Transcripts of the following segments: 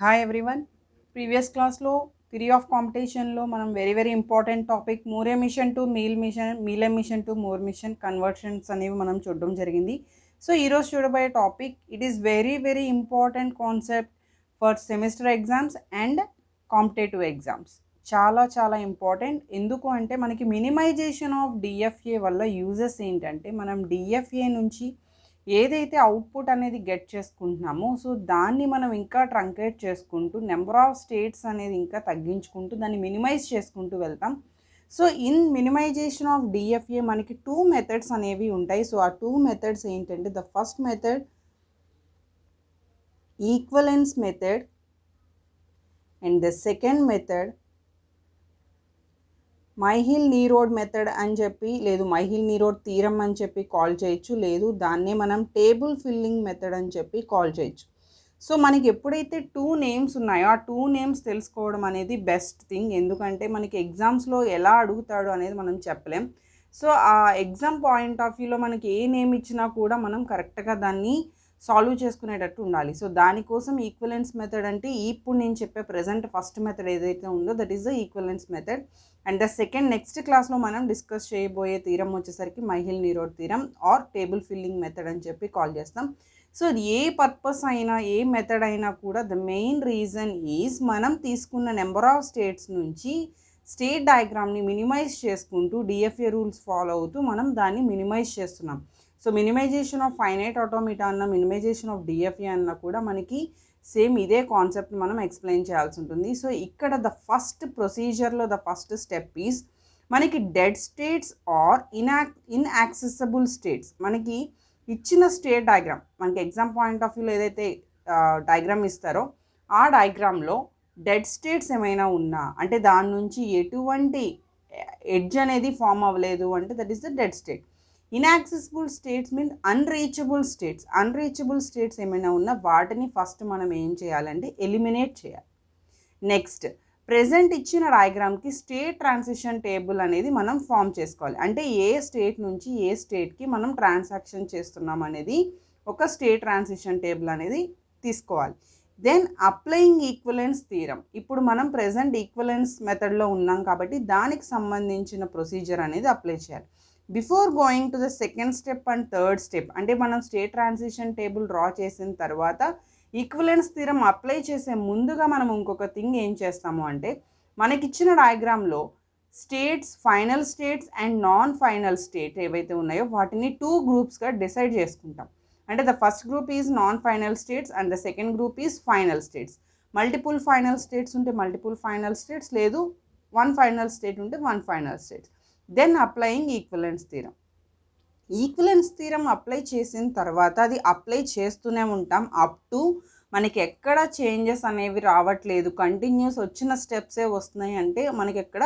Hi everyone. Previous క్లాస్లో theory of కాంపిటీషన్లో మనం very important topic Moore emission to Mealy emission to Moore mission conversions అనేవి మనం చూడడం జరిగింది. సో ఈరోజు చూడబోయే topic it is very important concept for semester exams and competitive exams. చాలా ఇంపార్టెంట్. ఎందుకు అంటే మనకి మినిమైజేషన్ ఆఫ్ డిఎఫ్ఏ వల్ల యూజెస్ ఏంటంటే మనం డిఎఫ్ఏ నుంచి ఏదైతే అవుట్పుట్ అనేది గెట్ చేసుకుంటున్నామో సో దాన్ని మనం ఇంకా ట్రంకేట్ చేసుకుంటూ నెంబర్ ఆఫ్ స్టేట్స్ అనేది ఇంకా తగ్గించుకుంటూ దాన్ని మినిమైజ్ చేసుకుంటూ వెళ్తాం. So in minimisation of DFA మనకి 2 మెథడ్స్ అనేవి ఉంటాయి. సో ఆ 2 మెథడ్స్ ఏంటంటే the first method equivalence method and the second method Myhill Nerode method అని చెప్పి లేదు మైహిల్-నీరోడ్ థీరం అని చెప్పి కాల్ చేయొచ్చు, లేదు దాన్నే మనం టేబుల్ ఫిల్లింగ్ మెథడ్ అని చెప్పి కాల్ చేయొచ్చు. సో మనకి ఎప్పుడైతే 2 నేమ్స్ ఉన్నాయో ఆ 2 నేమ్స్ తెలుసుకోవడం అనేది బెస్ట్ థింగ్. ఎందుకంటే మనకి ఎగ్జామ్స్లో ఎలా అడుగుతాడు అనేది మనం చెప్పలేం. సో ఆ ఎగ్జామ్ పాయింట్ ఆఫ్ వ్యూలో మనకి ఏ నేమ్ ఇచ్చినా కూడా మనం కరెక్ట్గా దాన్ని సాల్వ్ చేసుకునేటట్టు ఉండాలి. సో దానికోసం ఈక్వలెన్స్ మెథడ్ అంటే ఇప్పుడు నేను చెప్పే ప్రజెంట్ ఫస్ట్ మెథడ్ ఏదైతే ఉందో that is the equivalence method. And the second next క్లాస్లో మనం డిస్కస్ చేయబోయే థీరం వచ్చేసరికి Myhill Nerode theorem or table filling method అని చెప్పి కాల్ చేస్తాం. సో ఏ పర్పస్ అయినా ఏ మెథడ్ అయినా కూడా ద మెయిన్ రీజన్ ఈజ్ మనం తీసుకున్న నెంబర్ ఆఫ్ స్టేట్స్ నుంచి స్టేట్ డయాగ్రామ్ని మినిమైజ్ చేసుకుంటూ డిఎఫ్ఏ రూల్స్ ఫాలో అవుతూ మనం దాన్ని మినిమైజ్ చేస్తున్నాం. So minimisation of finite automata అన్న మినిమైజేషన్ ఆఫ్ డిఎఫ్ఏ అన్న కూడా మనకి సేమ్ ఇదే కాన్సెప్ట్ మనం ఎక్స్ప్లెయిన్ చేయాల్సి ఉంటుంది. సో ఇక్కడ ద ఫస్ట్ ప్రొసీజర్లో ద ఫస్ట్ స్టెప్ ఈజ్ మనకి dead states or inaccessible states. మనకి ఇచ్చిన స్టేట్ డయాగ్రామ్ మనకి ఎగ్జామ్ పాయింట్ ఆఫ్ వ్యూలో ఏదైతే డయాగ్రామ్ ఇస్తారో ఆ డయాగ్రామ్లో డెడ్ స్టేట్స్ ఏమైనా ఉన్నా అంటే దాని నుంచి ఎటువంటి ఎడ్జ్ అనేది ఫామ్ అవ్వలేదు అంటే that is the dead state. Inaccessible states means unreachable states ఏమైనా ఉన్నా వాటిని ఫస్ట్ మనం ఏం చేయాలంటే ఎలిమినేట్ చేయాలి. నెక్స్ట్ ప్రెజెంట్ ఇచ్చిన డయాగ్రామ్కి స్టేట్ ట్రాన్సిషన్ టేబుల్ అనేది మనం ఫామ్ చేసుకోవాలి. అంటే ఏ స్టేట్ నుంచి ఏ స్టేట్కి మనం ట్రాన్సాక్షన్ చేస్తున్నాం అనేది ఒక స్టేట్ ట్రాన్సిషన్ టేబుల్ అనేది తీసుకోవాలి. Then applying equivalence theorem. ఇప్పుడు మనం ప్రెజెంట్ ఈక్వలెన్స్ మెథడ్లో ఉన్నాం కాబట్టి దానికి సంబంధించిన ప్రొసీజర్ అనేది అప్లై చేయాలి. Before going to the second step and third step అంటే మనం స్టేట్ ట్రాన్సిషన్ టేబుల్ డ్రా చేసిన తర్వాత ఈక్వలెన్స్ థీరం అప్లై చేసే ముందుగా మనం ఇంకొక థింగ్ ఏం చేస్తాము అంటే మనకిచ్చిన డయాగ్రామ్లో states final states and non final state ఏవైతే ఉన్నాయో వాటిని 2 గ్రూప్స్గా డిసైడ్ చేసుకుంటాం. అంటే the first group is non final states and the second group is final states. Multiple final states ఉంటే మల్టిపుల్ ఫైనల్ స్టేట్స్, లేదు 1 ఫైనల్ స్టేట్ ఉంటే 1 final states. Then applying equivalence theorem apply చేసిన తర్వాత అది అప్లై చేస్తూనే ఉంటాం అప్ టు మనకి ఎక్కడ చేంజెస్ అనేవి రావట్లేదు, కంటిన్యూస్ వచ్చిన స్టెప్సే వస్తున్నాయి అంటే మనకి ఎక్కడ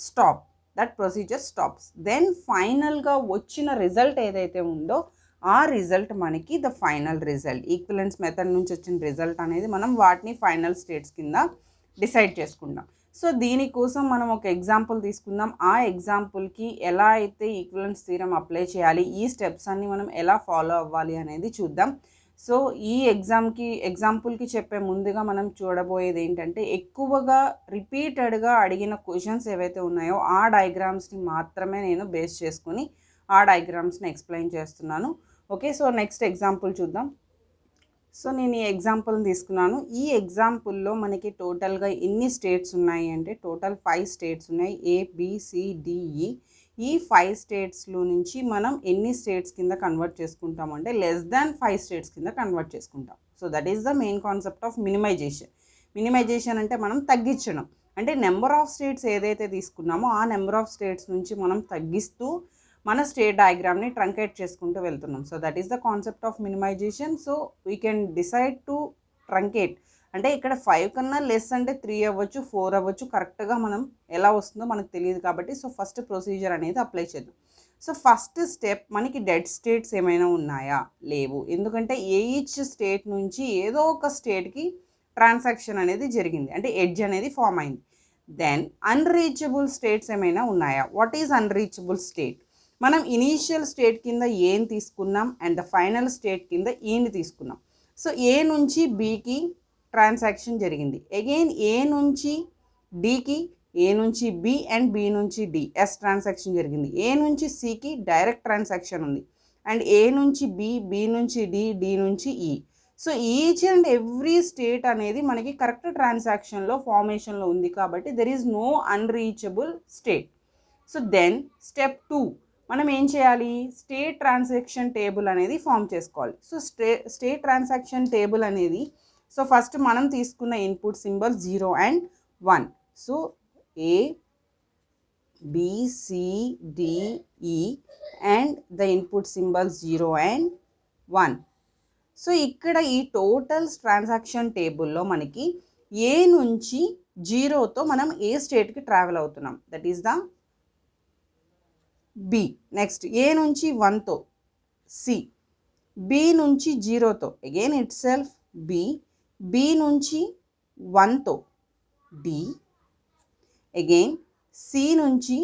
stop, that procedure stops. Then ఫైనల్గా వచ్చిన రిజల్ట్ ఏదైతే ఉందో ఆ రిజల్ట్ మనకి the final result. Equivalence method నుంచి వచ్చిన రిజల్ట్ అనేది మనం వాటిని ఫైనల్ స్టేట్స్ కింద డిసైడ్ చేసుకుంటాం. సో దీనికోసం మనం ఒక ఎగ్జాంపుల్ తీసుకుందాం. ఆ ఎగ్జాంపుల్కి ఎలా అయితే ఈక్వలెన్స్ థీరం అప్లై చేయాలి, ఈ స్టెప్స్ అన్ని మనం ఎలా ఫాలో అవ్వాలి అనేది చూద్దాం. సో ఈ ఎగ్జాంపుల్కి చెప్పే ముందుగా మనం చూడబోయేది ఏంటంటే ఎక్కువగా రిపీటెడ్గా అడిగిన క్వశ్చన్స్ ఏవైతే ఉన్నాయో ఆ డయాగ్రామ్స్ని మాత్రమే నేను బేస్ చేసుకొని ఆ డయాగ్రామ్స్ని ఎక్స్ప్లెయిన్ చేస్తున్నాను. ఓకే, సో నెక్స్ట్ ఎగ్జాంపుల్ చూద్దాం. సో నేను ఈ ఎగ్జాంపుల్ని తీసుకున్నాను. ఈ ఎగ్జాంపుల్లో మనకి టోటల్గా ఎన్ని స్టేట్స్ ఉన్నాయి అంటే టోటల్ 5 స్టేట్స్ ఉన్నాయి, ABCDE. ఈ 5 స్టేట్స్లో నుంచి మనం ఎన్ని స్టేట్స్ కింద కన్వర్ట్ చేసుకుంటాం అంటే <5 స్టేట్స్ కింద కన్వర్ట్ చేసుకుంటాం. So that is the main concept of minimisation అంటే మనం తగ్గించడం. అంటే నెంబర్ ఆఫ్ స్టేట్స్ ఏదైతే తీసుకున్నామో ఆ నెంబర్ ఆఫ్ స్టేట్స్ నుంచి మనం తగ్గిస్తూ మన స్టేట్ డయాగ్రామ్ని ట్రంకేట్ చేసుకుంటూ వెళ్తున్నాం. So that is the concept of minimisation. So we can decide to truncate అంటే ఇక్కడ 5 కన్నా లెస్ అంటే 3 అవ్వచ్చు, 4 అవ్వచ్చు, కరెక్ట్గా మనం ఎలా వస్తుందో మనకు తెలియదు కాబట్టి సో ఫస్ట్ ప్రొసీజర్ అనేది అప్లై చేద్దాం. సో ఫస్ట్ స్టెప్ మనకి డెడ్ స్టేట్స్ ఏమైనా ఉన్నాయా, లేవు. ఎందుకంటే ఈచ్ స్టేట్ నుంచి ఏదో ఒక స్టేట్కి ట్రాన్సాక్షన్ అనేది జరిగింది అంటే ఎడ్జ్ అనేది ఫామ్ అయింది. దెన్ అన్రీచబుల్ స్టేట్స్ ఏమైనా ఉన్నాయా. What is unreachable state? మనం ఇనీషియల్ స్టేట్ కింద ఏని తీసుకున్నాం అండ్ ద ఫైనల్ స్టేట్ కింద ఈని తీసుకున్నాం. సో ఏ నుంచి బీకి ట్రాన్సాక్షన్ జరిగింది. అగైన్ ఏ నుంచి డికి, ఏ నుంచి బి అండ్ బి నుంచి డి ఎస్ ట్రాన్సాక్షన్ జరిగింది. ఏ నుంచి సికి డైరెక్ట్ ట్రాన్సాక్షన్ ఉంది. అండ్ ఏ నుంచి బి, బి నుంచి డి, డి నుంచి E. So each and every state అనేది మనకి కరెక్ట్ ట్రాన్సాక్షన్లో ఫార్మేషన్లో ఉంది కాబట్టి there is no unreachable state. So then step 2 మనం ఏం చేయాలి, స్టేట్ ట్రాన్సాక్షన్ టేబుల్ అనేది ఫామ్ చేసుకోవాలి. సో స్టేట్ ట్రాన్సాక్షన్ టేబుల్ అనేది, సో ఫస్ట్ మనం తీసుకున్న input symbol 0 and 1. So A B C D E and the input symbol 0 and 1. So ఇక్కడ ఈ టోటల్ ట్రాన్సాక్షన్ టేబుల్లో మనకి ఏ నుంచి 0తో మనం ఏ స్టేట్కి ట్రావెల్ అవుతున్నాం, that is the B. Next A నుంచి 1తో సి, బి నుంచి 0తో again itself B, B నుంచి 1తో డి, అగైన్ సి నుంచి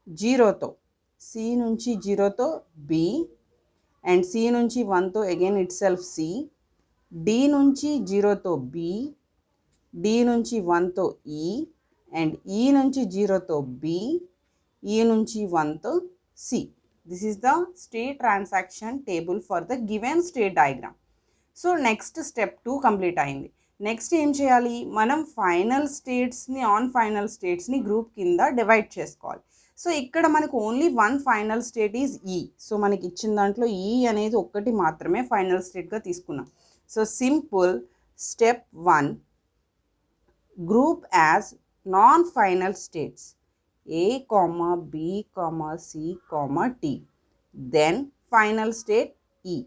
0తో, సి నుంచి 0తో బి అండ్ సి నుంచి 1తో again itself C, D నుంచి 0తో బి, డి నుంచి 1తో ఈ అండ్ ఈ నుంచి 0తో బి, ఈ నుంచి 1తో C. This is the state transaction table for the given state diagram. So next step 2 complete అయింది. నెక్స్ట్ ఏం చేయాలి, మనం ఫైనల్ స్టేట్స్ని ఆన్ ఫైనల్ స్టేట్స్ని గ్రూప్ కింద డివైడ్ చేసుకోవాలి. సో ఇక్కడ మనకు only 1 final state is E. So మనకి ఇచ్చిన దాంట్లో ఈ అనేది ఒక్కటి మాత్రమే ఫైనల్ స్టేట్గా తీసుకున్నాం. So simple step 1 group as non final states A comma B comma C comma T, then final state E.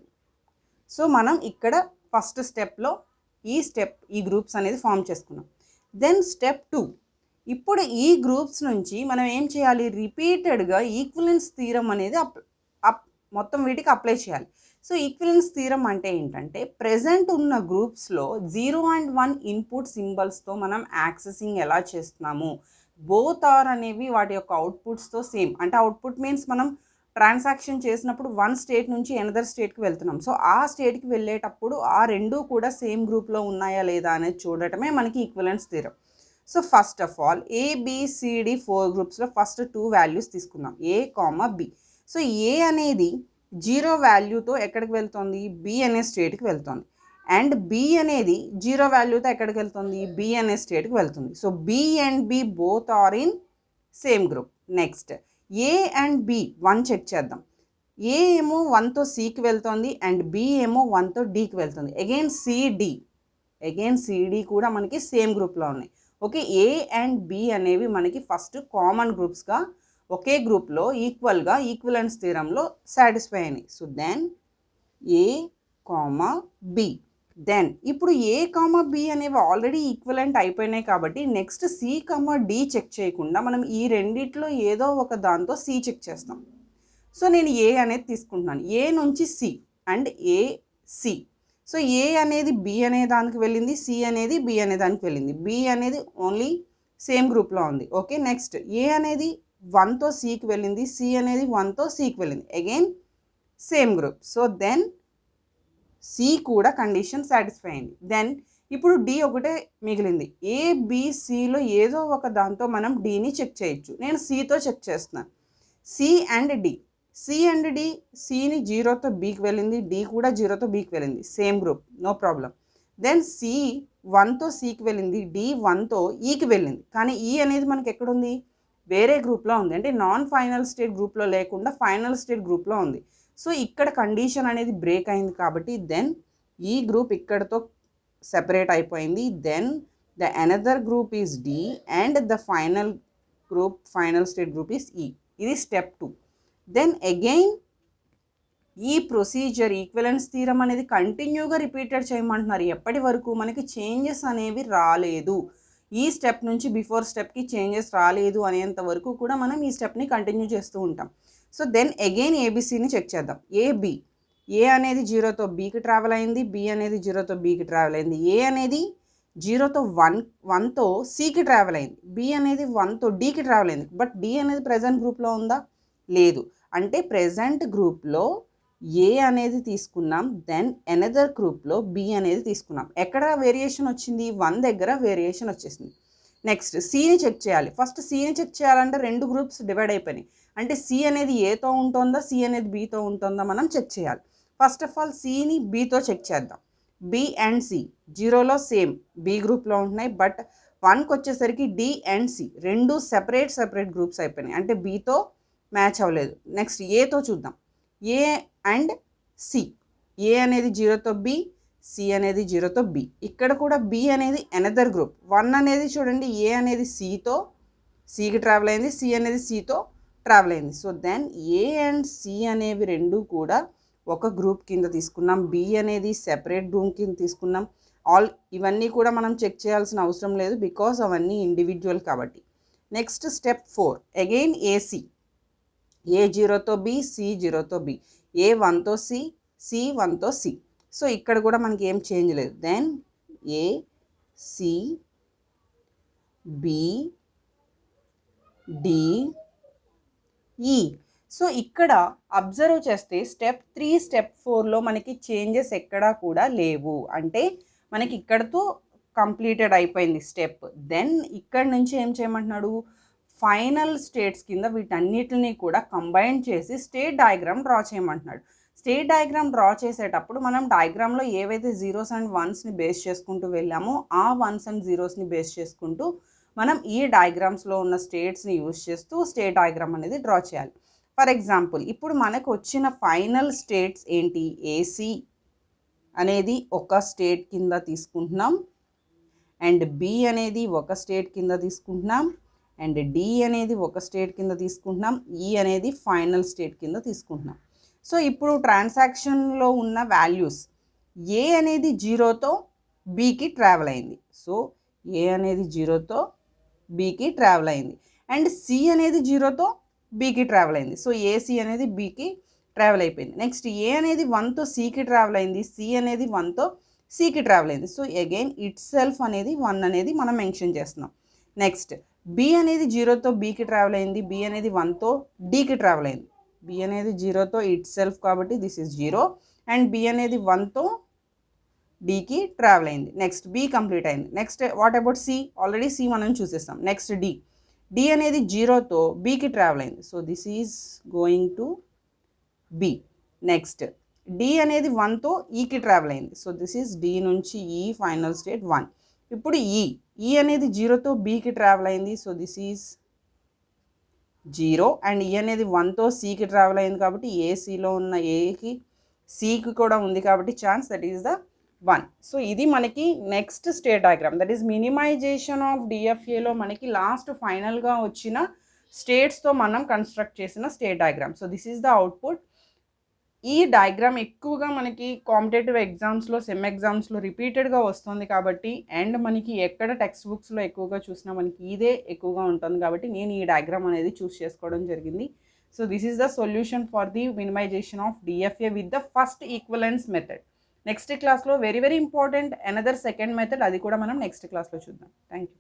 So మనం ఇక్కడ ఫస్ట్ స్టెప్లో ఈ గ్రూప్స్ అనేది ఫామ్ చేసుకున్నాం. దెన్ స్టెప్ 2, ఇప్పుడు ఈ గ్రూప్స్ నుంచి మనం ఏం చేయాలి, రిపీటెడ్గా ఈక్వివలెన్స్ థీరం అనేది మొత్తం వీటికి అప్లై చేయాలి. సో ఈక్వివలెన్స్ థీరం అంటే ఏంటంటే ప్రెజెంట్ ఉన్న గ్రూప్స్లో 0 and 1 ఇన్పుట్ సింబల్స్తో మనం యాక్సెసింగ్ ఎలా చేస్తున్నాము, బోత్ ఆర్ అనేవి వాటి యొక్క అవుట్పుట్స్తో సేమ్. అంటే అవుట్పుట్ మీన్స్ మనం ట్రాన్సాక్షన్ చేసినప్పుడు 1 స్టేట్ నుంచి ఎనదర్ స్టేట్కి వెళ్తున్నాం. సో ఆ స్టేట్కి వెళ్ళేటప్పుడు ఆ రెండూ కూడా సేమ్ గ్రూప్లో ఉన్నాయా లేదా అనేది చూడటమే మనకి equivalence theorem. So first of all ABCD 4 గ్రూప్స్లో ఫస్ట్ 2 వాల్యూస్ తీసుకుందాం, A comma B. So A అనేది 0 వాల్యూతో ఎక్కడికి వెళ్తుంది, బి అనే స్టేట్కి వెళ్తుంది. అండ్ బి అనేది 0 వాల్యూతో ఎక్కడికి వెళ్తుంది, బి అనే స్టేట్కి వెళ్తుంది. So B and B both are in same group. Next A and B 1 check చేద్దాం. ఏ ఏమో 1తో సికి వెళ్తుంది అండ్ బి ఏమో 1తో డికి వెళ్తుంది. అగైన్ సిడి కూడా మనకి సేమ్ గ్రూప్లో ఉన్నాయి. ఓకే, ఏ అండ్ బి అనేవి మనకి ఫస్ట్ కామన్ గ్రూప్స్గా ఒకే గ్రూప్లో ఈక్వల్గా ఈక్వివలెన్స్ థీరంలో సాటిస్ఫై అయినాయి. So then A comma B. Then ఇప్పుడు ఏ కామా బి అనేవి ఆల్రెడీ ఈక్వలెంట్ అయిపోయినాయి కాబట్టి next C comma D check చేయకుండా మనం ఈ రెండిట్లో ఏదో ఒక దాంతో సి చెక్ చేస్తాం. సో నేను ఏ అనేది తీసుకుంటున్నాను, ఏ నుంచి C and A C. So A అనేది బి అనే దానికి వెళ్ళింది, సి అనేది బి అనే దానికి వెళ్ళింది. బి అనేది ఓన్లీ సేమ్ గ్రూప్లో ఉంది. ఓకే, నెక్స్ట్ ఏ అనేది 1తో సికి వెళ్ళింది, సి అనేది 1తో సికి వెళ్ళింది. Again same group. So then C కూడా కండిషన్ సాటిస్ఫై అయింది. దెన్ ఇప్పుడు డి ఒకటే మిగిలింది. ఏబిసిలో ఏదో ఒక దాంతో మనం డిని చెక్ చేయొచ్చు. నేను సితో చెక్ చేస్తున్నాను. C and D, C and D, సిని 0తో బికి వెళ్ళింది, డి కూడా 0తో బికి వెళ్ళింది, same group, no problem. Then C 1తో సికి వెళ్ళింది, డి 1తో ఈకి వెళ్ళింది. కానీ ఈ అనేది మనకి ఎక్కడుంది, వేరే గ్రూప్లో ఉంది. అంటే నాన్ ఫైనల్ స్టేట్ గ్రూప్లో లేకుండా ఫైనల్ స్టేట్ గ్రూప్లో ఉంది. సో ఇక్కడ కండిషన్ అనేది బ్రేక్ అయింది కాబట్టి దెన్ ఈ గ్రూప్ ఇక్కడతో సెపరేట్ అయిపోయింది. Then the another group is D and the final state group is E. ఇది స్టెప్ 2. దెన్ అగైన్ ఈ ప్రొసీజర్ ఈక్వివలెన్స్ థీరం అనేది కంటిన్యూగా రిపీటెడ్ చేయమంటున్నారు. ఎప్పటి వరకు మనకి చేంజెస్ అనేవి రాలేదు, ఈ స్టెప్ నుంచి బిఫోర్ స్టెప్కి చేంజెస్ రాలేదు అనేంత వరకు కూడా మనం ఈ స్టెప్ని కంటిన్యూ చేస్తూ ఉంటాం. సో దెన్ అగైన్ ఏబిసిని చెక్ చేద్దాం. ఏ అనేది 0తో బికి ట్రావెల్ అయింది, బి అనేది 0తో బికి ట్రావెల్ అయింది. ఏ అనేది 0తో 1తో సికి ట్రావెల్ అయింది, బి అనేది 1తో డికి ట్రావెల్ అయింది. బట్ డి అనేది ప్రెజెంట్ గ్రూప్లో ఉందా, లేదు. అంటే ప్రెజెంట్ గ్రూప్లో ఏ అనేది తీసుకున్నాం, దెన్ ఎనదర్ గ్రూప్లో బి అనేది తీసుకున్నాం. ఎక్కడ వేరియేషన్ వచ్చింది? 1 దగ్గర వేరియేషన్ వచ్చేసింది. నెక్స్ట్ సిని చెక్ చేయాలి. ఫస్ట్ సిని చెక్ చేయాలంటే 2 గ్రూప్స్ డివైడ్ అయిపోయినాయి. అంటే సి అనేది ఏతో ఉంటుందా, సి అనేది బితో ఉంటుందా మనం చెక్ చేయాలి. ఫస్ట్ ఆఫ్ ఆల్ సిని బితో చెక్ చేద్దాం. బి అండ్ సి 0లో సేమ్ బి గ్రూప్లో ఉంటున్నాయి. బట్ 1కి వచ్చేసరికి డి అండ్ సి రెండు సెపరేట్ గ్రూప్స్ అయిపోయినాయి. అంటే బితో మ్యాచ్ అవ్వలేదు. నెక్స్ట్ ఏతో చూద్దాం. ఏ అండ్ సి, ఏ అనేది 0తో బి, సి అనేది 0తో బి. ఇక్కడ కూడా బి అనేది ఎనదర్ గ్రూప్. 1 అనేది చూడండి, ఏ అనేది సికి ట్రావెల్ అయింది, సి అనేది సితో ట్రావెల్ అయింది. So then A and C అనేవి రెండు కూడా ఒక గ్రూప్ కింద తీసుకున్నాం. బి అనేది సెపరేట్ గ్రూప్ కింద తీసుకున్నాం. ఇవన్నీ కూడా మనం చెక్ చేయాల్సిన అవసరం లేదు, బికాస్ అవన్నీ ఇండివిజువల్ కాబట్టి. నెక్స్ట్ స్టెప్ 4 అగైన్ ఏసి, ఏ 0తో బి, సి 0తో బి, ఏ 1తో సి, సి 1తో సి. సో ఇక్కడ కూడా మనకి ఏం చేంజ్ లేదు. దెన్ ఏ, సి, బి, డి, ఈ. సో ఇక్కడ అబ్జర్వ్ చేస్తే స్టెప్ 3 స్టెప్ 4లో మనకి చేంజెస్ ఎక్కడా కూడా లేవు. అంటే మనకి ఇక్కడతో కంప్లీటెడ్ అయిపోయింది స్టెప్. దెన్ ఇక్కడ నుంచి ఏం చేయమంటున్నాడు? ఫైనల్ స్టేట్స్ కింద వీటన్నిటిని కూడా కంబైన్ చేసి స్టేట్ డయాగ్రామ్ డ్రా చేయమంటున్నాడు. స్టేట్ డయాగ్రామ్ డ్రా చేసేటప్పుడు మనం డయాగ్రామ్లో ఏవైతే 0s అండ్ 1స్ని బేస్ చేసుకుంటూ వెళ్ళామో ఆ 1s అండ్ 0స్ని బేస్ చేసుకుంటూ మనం ఈ డయాగ్రామ్స్లో ఉన్న స్టేట్స్ని యూజ్ చేస్తూ స్టేట్ డయాగ్రామ్ అనేది డ్రా చేయాలి. ఫర్ ఎగ్జాంపుల్ ఇప్పుడు మనకు వచ్చిన ఫైనల్ స్టేట్స్ ఏంటి? ఏసీ అనేది ఒక స్టేట్ కింద తీసుకుంటున్నాం, అండ్ బి అనేది ఒక స్టేట్ కింద తీసుకుంటున్నాం, అండ్ డి అనేది ఒక స్టేట్ కింద తీసుకుంటున్నాం, ఈ అనేది ఫైనల్ స్టేట్ కింద తీసుకుంటున్నాం. సో ఇప్పుడు ట్రాన్సాక్షన్లో ఉన్న వాల్యూస్, ఏ అనేది 0తో బికి ట్రావెల్ అయింది. సో ఏ అనేది 0తో బికి ట్రావెల్ అయింది, అండ్ సి అనేది 0తో బికి ట్రావెల్ అయింది. సో ఏసీ అనేది బికి ట్రావెల్ అయిపోయింది. నెక్స్ట్ ఏ అనేది 1తో సికి ట్రావెల్ అయింది, సి అనేది 1తో సికి ట్రావెల్ అయింది. సో అగైన్ ఇట్ సెల్ఫ్ అనేది 1 అనేది మనం మెన్షన్ చేస్తున్నాం. నెక్స్ట్ బి అనేది 0తో బికి ట్రావెల్ అయింది, బి అనేది 1తో డికి ట్రావెల్ అయింది. బి అనేది 0తో ఇట్ సెల్ఫ్ కాబట్టి దిస్ ఇస్ 0, అండ్ బి అనేది 1తో డికి ట్రావెల్ అయింది. నెక్స్ట్ బి కంప్లీట్ అయింది. Next what about C? Already C మనం చూసేస్తాం. నెక్స్ట్ డి అనేది 0తో బికి ట్రావెల్ అయింది. So this is going to B. Next D అనేది 1తో ఈకి ట్రావెల్ అయింది. సో దిస్ ఈజ్ డి నుంచి ఈ ఫైనల్ స్టేట్ 1. ఇప్పుడు ఈ అనేది 0తో బికి ట్రావెల్ అయింది. సో దిస్ ఈజ్ 0, అండ్ ఈ అనేది 1తో సికి ట్రావెల్ అయింది కాబట్టి ఏసీలో ఉన్న ఏకి సికి కూడా ఉంది కాబట్టి chance that is the 1. So ఇది మనకి next state diagram, that is minimisation of డిఎఫ్ఏలో మనకి లాస్ట్ ఫైనల్గా వచ్చిన స్టేట్స్తో మనం కన్స్ట్రక్ట్ చేసిన state diagram. So this is the output. ఈ డయాగ్రామ్ ఎక్కువగా మనకి కాంపిటేటివ్ ఎగ్జామ్స్లో, సెమ్ ఎగ్జామ్స్లో రిపీటెడ్గా వస్తుంది కాబట్టి, అండ్ మనకి ఎక్కడ టెక్స్ట్ బుక్స్లో ఎక్కువగా చూసినా మనకి ఇదే ఎక్కువగా ఉంటుంది కాబట్టి నేను ఈ డయాగ్రామ్ అనేది చూస్ చేసుకోవడం జరిగింది. So this is the solution for the minimisation of DFA with the first equivalence method. Next క్లాస్లో very important another second method, అది కూడా మనం నెక్స్ట్ క్లాస్లో చూద్దాం. Thank you.